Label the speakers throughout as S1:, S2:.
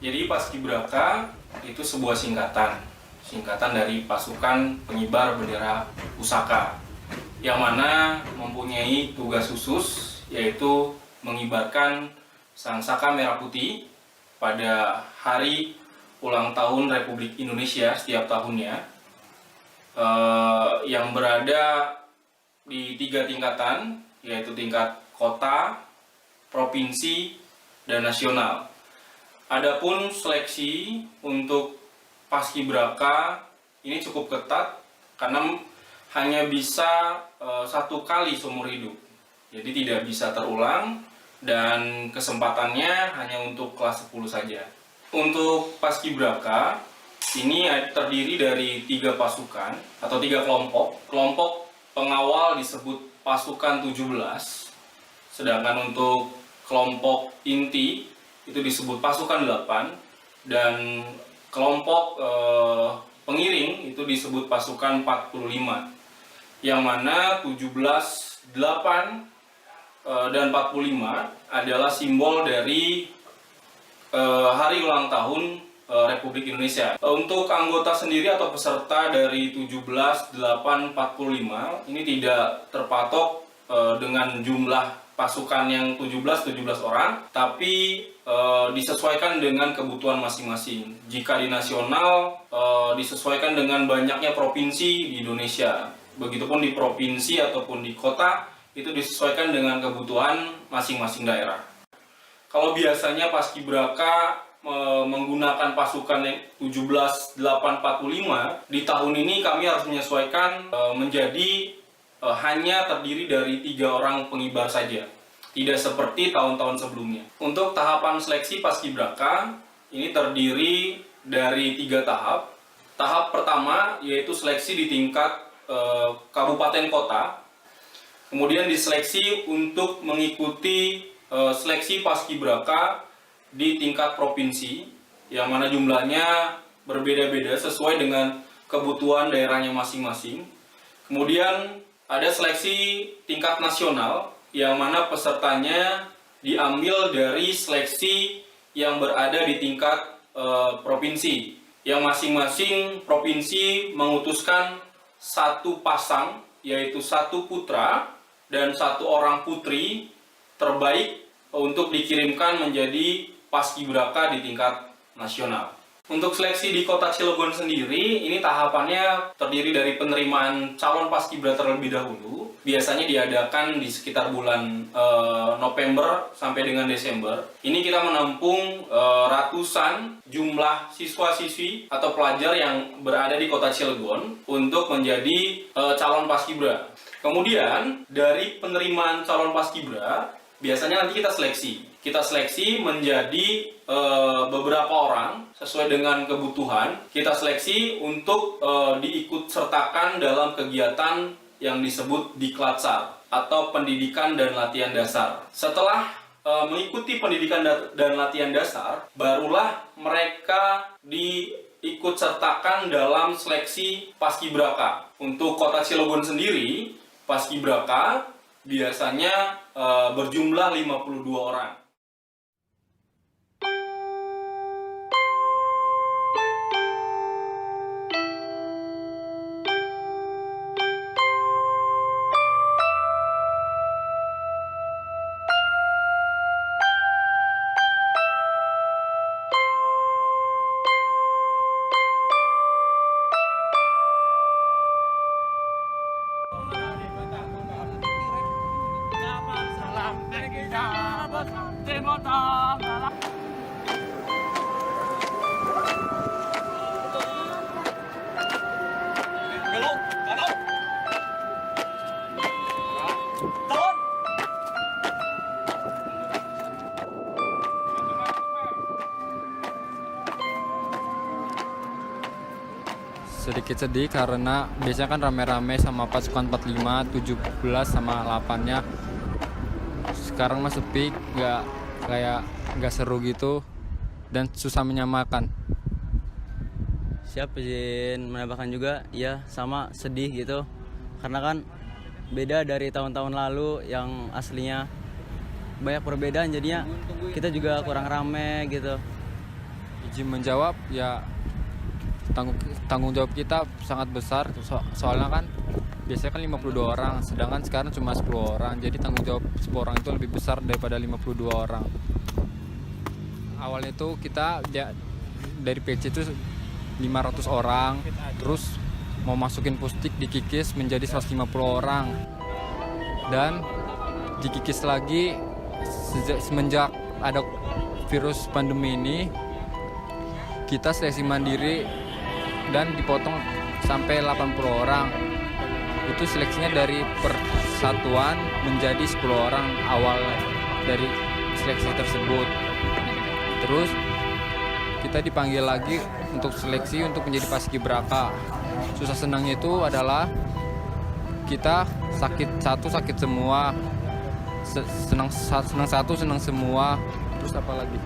S1: Jadi Paskibraka itu sebuah singkatan dari pasukan pengibar bendera pusaka, yang mana mempunyai tugas khusus yaitu mengibarkan sang saka merah putih pada hari ulang tahun Republik Indonesia setiap tahunnya, yang berada di 3 tingkatan, yaitu tingkat kota, provinsi, dan nasional. Adapun seleksi untuk Paskibraka ini cukup ketat karena hanya bisa 1 kali seumur hidup, jadi tidak bisa terulang dan kesempatannya hanya untuk kelas 10 saja. Untuk Paskibraka ini terdiri dari 3 pasukan atau 3 kelompok. Kelompok pengawal disebut pasukan 17, sedangkan untuk kelompok inti itu disebut pasukan 8, dan kelompok pengiring itu disebut pasukan 45, yang mana 17, 8, dan 45 adalah simbol dari hari ulang tahun Republik Indonesia. Untuk anggota sendiri atau peserta dari 17, 8, 45 ini tidak terpatok dengan jumlah pasukan yang 17 orang, tapi disesuaikan dengan kebutuhan masing-masing. Jika di nasional disesuaikan dengan banyaknya provinsi di Indonesia. Begitupun di provinsi ataupun di kota itu disesuaikan dengan kebutuhan masing-masing daerah. Kalau biasanya Paskibraka menggunakan pasukan 17, 8, 45, di tahun ini kami harus menyesuaikan menjadi hanya terdiri dari 3 orang pengibar saja, tidak seperti tahun-tahun sebelumnya. Untuk tahapan seleksi Paskibraka ini terdiri dari 3 tahap. Tahap pertama yaitu seleksi di tingkat kabupaten kota, kemudian diseleksi untuk mengikuti seleksi Paskibraka di tingkat provinsi, yang mana jumlahnya berbeda-beda sesuai dengan kebutuhan daerahnya masing-masing. Kemudian ada seleksi tingkat nasional, yang mana pesertanya diambil dari seleksi yang berada di tingkat provinsi, yang masing-masing provinsi mengutuskan 1 pasang, yaitu 1 putra dan 1 orang putri terbaik untuk dikirimkan menjadi Paskibraka di tingkat nasional. Untuk seleksi di Kota Cilegon sendiri, ini tahapannya terdiri dari penerimaan calon Paskibraka terlebih dahulu. Biasanya diadakan di sekitar bulan November sampai dengan Desember. Ini kita menampung ratusan jumlah siswa-siswi atau pelajar yang berada di Kota Cilegon untuk menjadi calon Paskibra. Kemudian dari penerimaan calon Paskibra, biasanya nanti kita seleksi. Kita seleksi menjadi beberapa orang sesuai dengan kebutuhan. Kita seleksi untuk diikut sertakan dalam kegiatan yang disebut Diklatsar atau pendidikan dan latihan dasar. Setelah mengikuti pendidikan dan latihan dasar, barulah mereka diikut sertakan dalam seleksi Paskibraka. Untuk Kota Cilegon sendiri, Paskibraka biasanya berjumlah 52 orang.
S2: Sedikit sedih karena biasanya kan rame-rame sama pasukan 45, 17 sama 8-nya. Sekarang mah sepi, nggak seru gitu dan susah menyamakan.
S3: Siap, izin menambahkan juga, ya sama sedih gitu. Karena kan beda dari tahun-tahun lalu yang aslinya banyak perbedaan, jadinya kita juga kurang rame gitu.
S2: izin menjawab ya, tanggung jawab kita sangat besar, soalnya kan biasanya kan 52 orang, sedangkan sekarang cuma 10 orang. Jadi tanggung jawab 10 orang itu lebih besar daripada 52 orang. Awalnya itu kita dari PC itu 500 orang, terus mau masukin pustik dikikis menjadi 150 orang, dan dikikis lagi semenjak ada virus pandemi ini. Kita seleksi mandiri dan dipotong sampai 80 orang. Itu seleksinya dari persatuan menjadi 10 orang awal dari seleksi tersebut. Terus kita dipanggil lagi untuk seleksi untuk menjadi paskibraka. Susah senangnya itu adalah kita sakit semua, senang satu, senang semua. Terus apa lagi?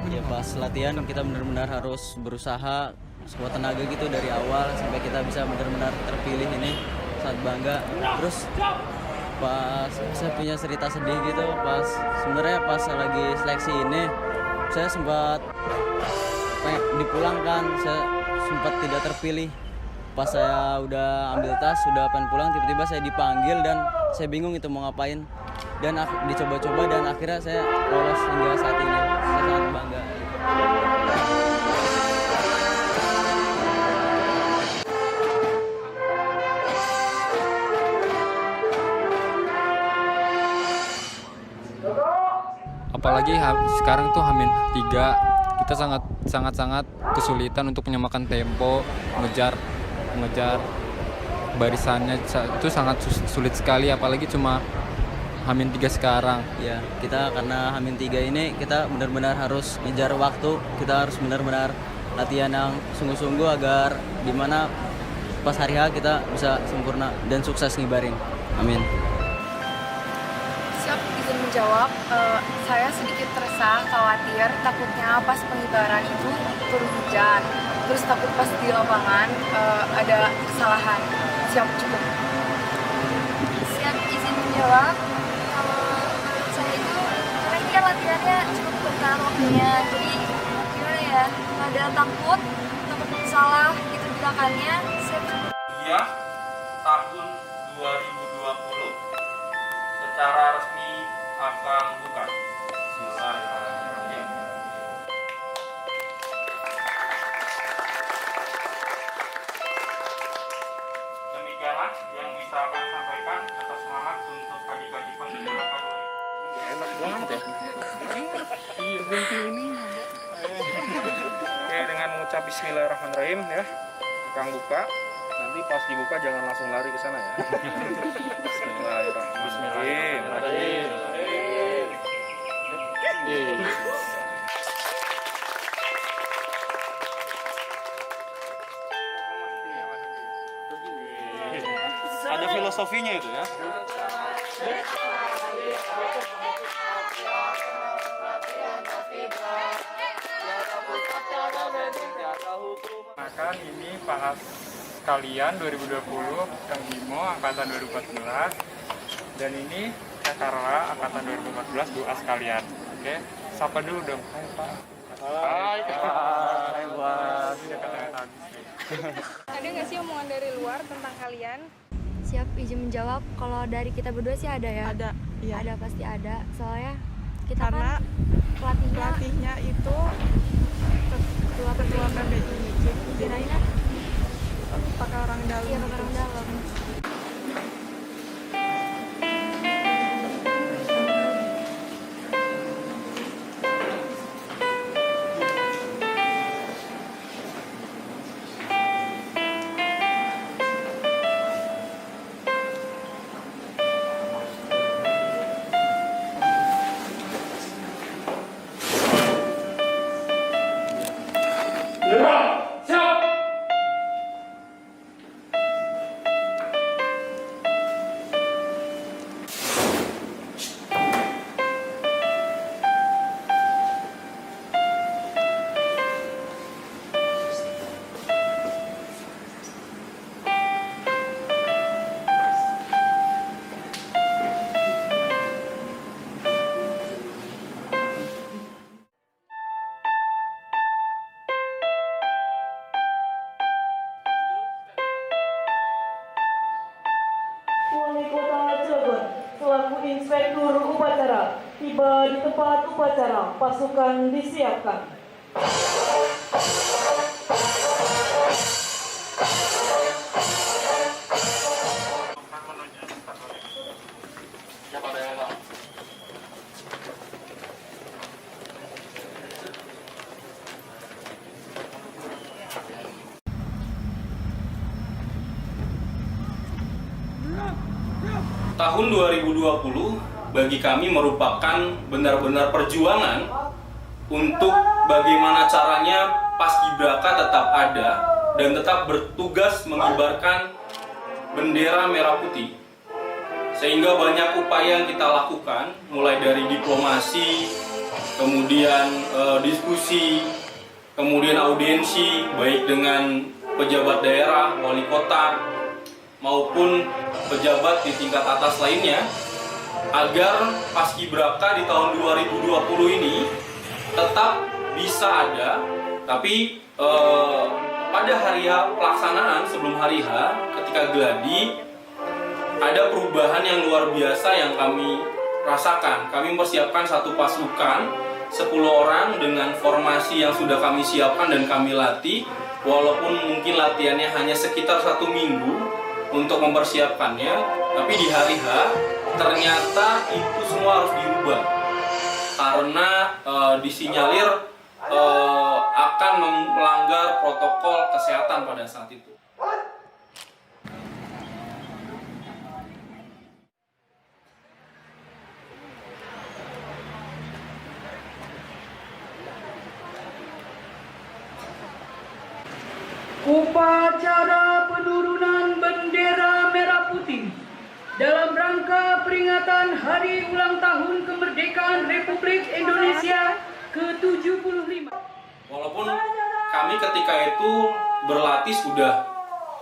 S3: Ya pas latihan kita benar-benar harus berusaha sekuat tenaga gitu dari awal sampai kita bisa benar-benar terpilih ini, saat bangga. Terus pas saya punya cerita sedih gitu, sebenarnya pas lagi seleksi ini saya sempat dipulangkan, saya sempat tidak terpilih. Pas saya udah ambil tas, sudah pengen pulang, tiba-tiba saya dipanggil dan saya bingung itu mau ngapain. Dan dicoba-coba dan akhirnya saya lolos hingga saat ini. Saya sangat bangga.
S2: Apalagi sekarang tuh H-3, kita sangat kesulitan untuk menyamakan tempo, mengejar barisannya itu sangat sulit sekali, apalagi cuma H-3 sekarang.
S3: Ya, kita karena H-3 ini kita benar-benar harus ngejar waktu, kita harus benar-benar latihan yang sungguh-sungguh agar dimana pas hari H kita bisa sempurna dan sukses ngibarin. Amin.
S4: Siap izin menjawab, saya sedikit resah, khawatir, takutnya pas pengibaran itu turun hujan, terus takut pas di lapangan ada kesalahan. Siap, cukup.
S5: Siap izin menjawab, kalau menurut saya itu karena ini kan latihannya cukup bertahan waktunya, jadi gimana ya, nggak ada takut salah gitu gerakannya. Siap, cukup.
S1: Iya, tahun 2020 secara resmi akan buka. Bismillahirrahmanirrahim. Demikianlah yang bisa akan sampaikan atas semangat untuk kaji-kaji paskibraka. Enak banget ya. Oke, dengan mengucap Bismillahirrahmanirrahim ya, akan buka. Nanti pas dibuka jangan langsung lari ke sana ya. Bismillahirrahmanirrahim. Ada filosofinya itu ya.
S6: Maka ini pas kalian 2020 Kang Bimo angkatan 2014 dan ini Kak Carla angkatan 2014 doa sekalian. Oke, sapa dulu dong. Hai Pak. Hai Kak. Hai Buat.
S4: Ada nggak sih omongan dari luar tentang kalian?
S5: Siap izin menjawab, kalau dari kita berdua sih ada ya.
S7: Ada, iya.
S5: Ada, pasti ada. Soalnya kita
S7: Karena
S5: kan
S7: pelatihnya itu ketua PBI.
S5: kirainnya
S7: Pakai orang dalam.
S5: iya pakai orang dalam.
S8: Wali Kota Cilegon selaku Inspektur Upacara tiba di tempat upacara, pasukan disiapkan.
S1: Tahun 2020 bagi kami merupakan benar-benar perjuangan untuk bagaimana caranya Paskibraka tetap ada dan tetap bertugas mengibarkan bendera merah putih. Sehingga banyak upaya yang kita lakukan, mulai dari diplomasi, kemudian diskusi, kemudian audiensi, baik dengan pejabat daerah, wali kota, maupun pejabat di tingkat atas lainnya, agar Paskibraka di tahun 2020 ini tetap bisa ada, tapi pada hari H pelaksanaan sebelum hari H ketika gladi ada perubahan yang luar biasa yang kami rasakan. Kami mempersiapkan satu pasukan 10 orang dengan formasi yang sudah kami siapkan dan kami latih, walaupun mungkin latihannya hanya sekitar 1 minggu untuk mempersiapkannya, tapi di hari H ternyata itu semua harus dirubah karena disinyalir akan melanggar protokol kesehatan pada saat itu.
S8: Upacara penurunan bendera merah putih dalam rangka peringatan Hari Ulang Tahun Kemerdekaan Republik Indonesia ke-75.
S1: Walaupun kami ketika itu berlatih sudah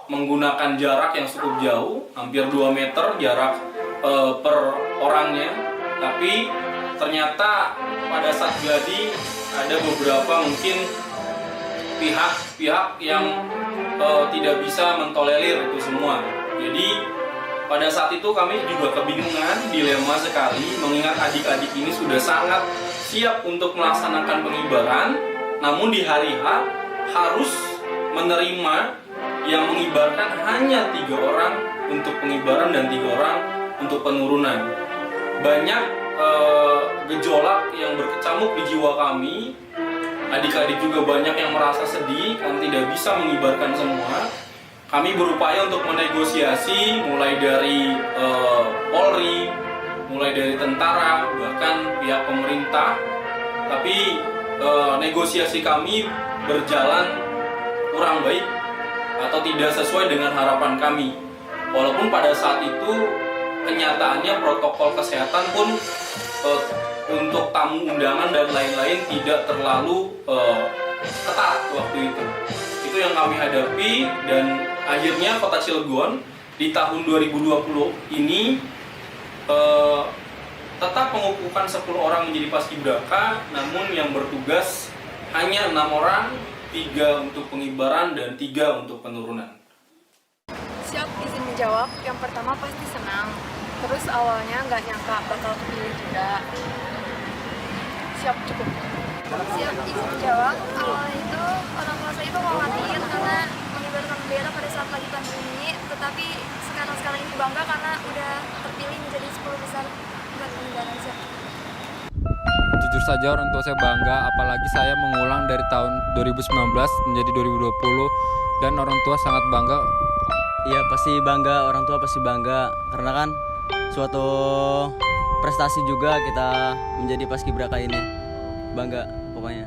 S1: menggunakan jarak yang cukup jauh, hampir 2 meter jarak per orangnya, tapi ternyata pada saat gladi ada beberapa mungkin pihak-pihak yang tidak bisa mentolerir itu semua. Jadi pada saat itu kami juga kebingungan, dilema sekali, mengingat adik-adik ini sudah sangat siap untuk melaksanakan pengibaran, namun di hari H harus menerima yang mengibarkan hanya 3 orang untuk pengibaran dan 3 orang untuk penurunan. Banyak gejolak yang berkecamuk di jiwa kami. Adik-adik juga banyak yang merasa sedih karena tidak bisa mengibarkan semua. Kami berupaya untuk menegosiasi mulai dari Polri, mulai dari tentara, bahkan pihak pemerintah. Tapi negosiasi kami berjalan kurang baik atau tidak sesuai dengan harapan kami. Walaupun pada saat itu kenyataannya protokol kesehatan pun untuk tamu undangan dan lain-lain tidak terlalu ketat waktu itu. Itu yang kami hadapi, dan akhirnya Kota Cilegon di tahun 2020 ini tetap mengukuhkan 10 orang menjadi Paskibraka, namun yang bertugas hanya 6 orang, 3 untuk pengibaran dan 3 untuk penurunan.
S4: Siap, izin menjawab. Yang pertama pasti senang. Terus awalnya nggak nyangka bakal kepilih juga. Siap, cukup.
S5: Siap, izin menjawab. Awalnya itu orang tua saya itu khawatir karena mengibarkan bendera pada saat lagi pandemi, tetapi sekarang ini bangga karena udah terpilih menjadi 10 besar buat Indonesia.
S2: Jujur saja orang tua saya bangga, apalagi saya mengulang dari tahun 2019 menjadi 2020, dan orang tua sangat bangga.
S3: Iya pasti bangga, orang tua pasti bangga karena kan suatu prestasi juga kita menjadi Paskibraka ini. Bangga pokoknya.